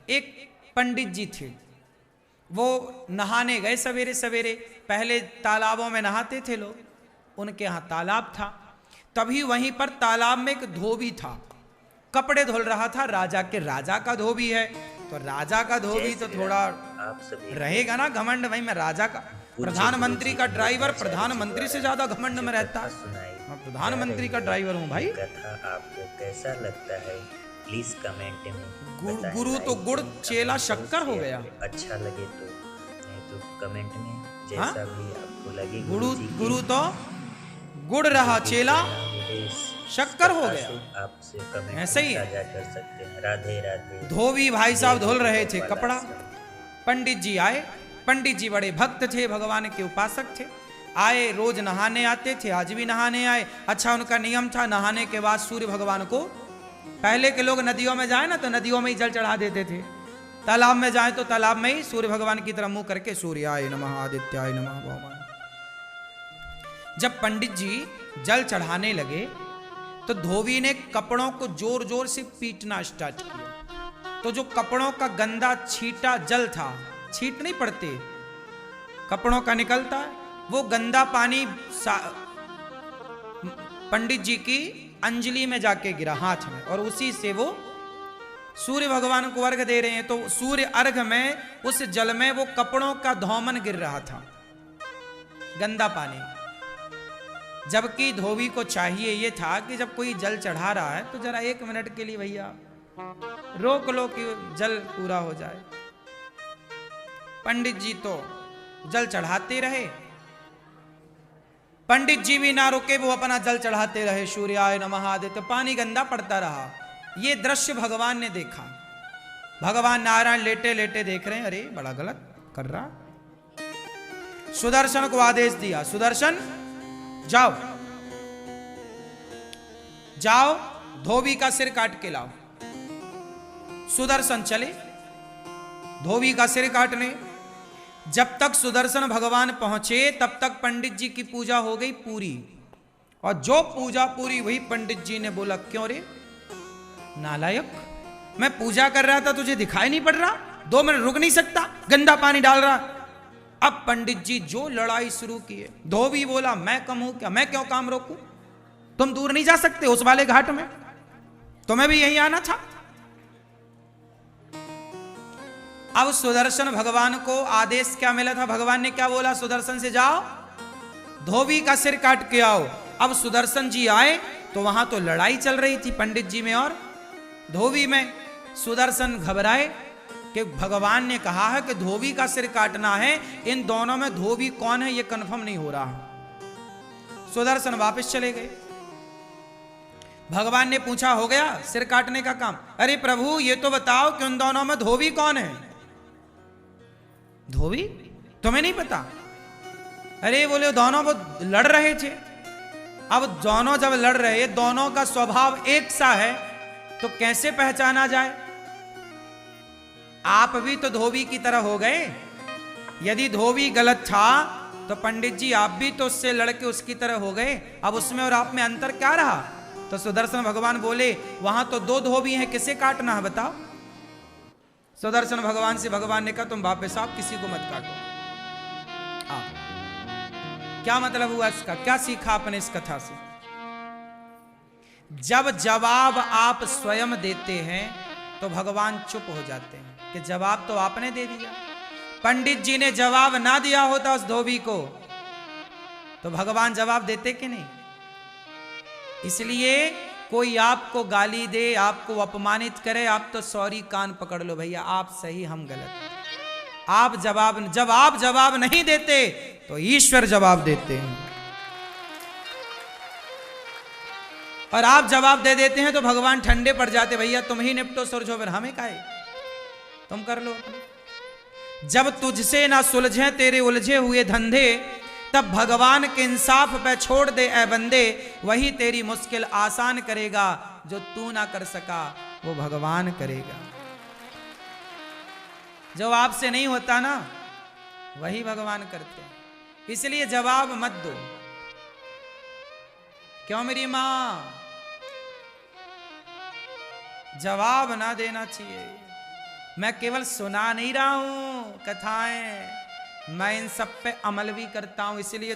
एक पंडित जी थे, वो नहाने गए सवेरे सवेरे। पहले तालाबों में नहाते थे लोग, उनके यहाँ तालाब था। तभी वहीं पर तालाब में एक धोबी था, कपड़े धुल रहा था। राजा का धोबी है, तो राजा का धोबी तो थोड़ा रहेगा ना घमंड। भाई मैं राजा का, प्रधानमंत्री का ड्राइवर प्रधानमंत्री से ज्यादा घमंड में रहता है। मैं प्रधानमंत्री का ड्राइवर हूँ भाई। कथा आपको कैसा लगता है प्लीज कमेंट में गुरु तो गुड़ चेला शक्कर हो गया। अच्छा लगे तो, नहीं तो कमेंट में जैसा भी आपको लगे। गुरु तो गुड़ रहा, चेला शक्कर हो गया। आपसे कमेंट ऐसे ही साझा कर सकते हैं। राधे राधे। धोबी भाई साहब धुल रहे थे कपड़ा, पंडित जी आए। पंडित जी बड़े भक्त थे, भगवान के उपासक थे। आए, रोज नहाने आते थे, आज भी नहाने आए। अच्छा, उनका नियम था नहाने के बाद सूर्य भगवान को, पहले के लोग नदियों में जाए ना तो नदियों में ही जल चढ़ा देते थे, तालाब में जाए तो तालाब में ही सूर्य भगवान की तरफ मुंह करके सूर्याय नमः आदित्याय नमः भौमाय। जब पंडित जी जल चढ़ाने लगे तो धोबी ने कपड़ों को जोर जोर से पीटना स्टार्ट किया। तो जो कपड़ों का गंदा छीटा जल था, छीट नहीं पड़ते, कपड़ों का निकलता है, वो गंदा पानी पंडित जी की अंजलि में जाके गिरा, हाथ में, और उसी से वो सूर्य भगवान को अर्घ दे रहे हैं। तो सूर्य अर्घ में उस जल में वो कपड़ों का धौमन गिर रहा था, गंदा पानी। जबकि धोबी को चाहिए ये था कि जब कोई जल चढ़ा रहा है तो जरा 1 मिनट के लिए भैया रोक लो कि जल पूरा हो जाए। पंडित जी तो जल चढ़ाते रहे, पंडित जी भी ना रुके, वो अपना जल चढ़ाते रहे, सूर्याय नमः आदित्य, पानी गंदा पड़ता रहा। ये दृश्य भगवान ने देखा। भगवान नारायण लेटे लेटे देख रहे हैं, अरे बड़ा गलत कर रहा। सुदर्शन को आदेश दिया, सुदर्शन जाओ जाओ धोबी का सिर काट के लाओ। सुदर्शन चले धोबी का सिर काटने। जब तक सुदर्शन भगवान पहुंचे तब तक पंडित जी की पूजा हो गई पूरी। और जो पूजा पूरी हुई, पंडित जी ने बोला, क्यों रे नालायक, मैं पूजा कर रहा था, तुझे दिखाई नहीं पड़ रहा? 2 मिनट रुक नहीं सकता? गंदा पानी डाल रहा। अब पंडित जी जो लड़ाई शुरू की है। धोबी बोला, मैं कम हूं क्या, मैं क्यों काम रोकूं? तुम दूर नहीं जा सकते उस वाले घाट में, तुम्हें भी यहीं आना था। अब सुदर्शन भगवान को आदेश क्या मिला था? भगवान ने क्या बोला? सुदर्शन से जाओ धोबी का सिर काट के आओ। अब सुदर्शन जी आए तो वहां तो लड़ाई चल रही थी पंडित जी में और धोबी में। सुदर्शन घबराए कि भगवान ने कहा है कि धोबी का सिर काटना है, इन दोनों में धोबी कौन है ये कंफर्म नहीं हो रहा। सुदर्शन वापस चले गए। भगवान ने पूछा, हो गया सिर काटने का काम? अरे प्रभु ये तो बताओ कि उन दोनों में धोबी कौन है? धोबी तुम्हें नहीं पता? अरे बोले दोनों वो लड़ रहे थे। अब दोनों जब लड़ रहे, दोनों का स्वभाव एक सा है तो कैसे पहचाना जाए? आप भी तो धोबी की तरह हो गए। यदि धोबी गलत था तो पंडित जी आप भी तो उससे लड़के उसकी तरह हो गए। अब उसमें और आप में अंतर क्या रहा? तो सुदर्शन भगवान बोले, वहां तो 2 धोबी हैं, किसे काटना है बताओ? सुदर्शन भगवान से भगवान ने कहा, तुम वापस आप किसी को मत काटो। क्या मतलब हुआ इसका? क्या सीखा आपने इस कथा से? जब जवाब आप स्वयं देते हैं तो भगवान चुप हो जाते हैं कि जवाब तो आपने दे दिया। पंडित जी ने जवाब ना दिया होता उस धोबी को तो भगवान जवाब देते कि नहीं? इसलिए कोई आपको गाली दे, आपको अपमानित करे, आप तो सॉरी कान पकड़ लो भैया, आप सही हम गलत। आप जब आप जवाब नहीं देते तो ईश्वर जवाब देते हैं, और आप जवाब दे देते हैं तो भगवान ठंडे पड़ जाते, भैया तुम ही निपटो सुलझो, फिर हमें काहे, तुम कर लो। जब तुझसे ना सुलझे तेरे उलझे हुए धंधे, तब भगवान के इंसाफ पे छोड़ दे ए बंदे, वही तेरी मुश्किल आसान करेगा, जो तू ना कर सका वो भगवान करेगा। जो आपसे नहीं होता ना वही भगवान करते हैं। इसलिए जवाब मत दो। क्यों मेरी मां? जवाब ना देना चाहिए। मैं केवल सुना नहीं रहा हूं कथाएं, मैं इन सब पे अमल भी करता हूं, इसलिए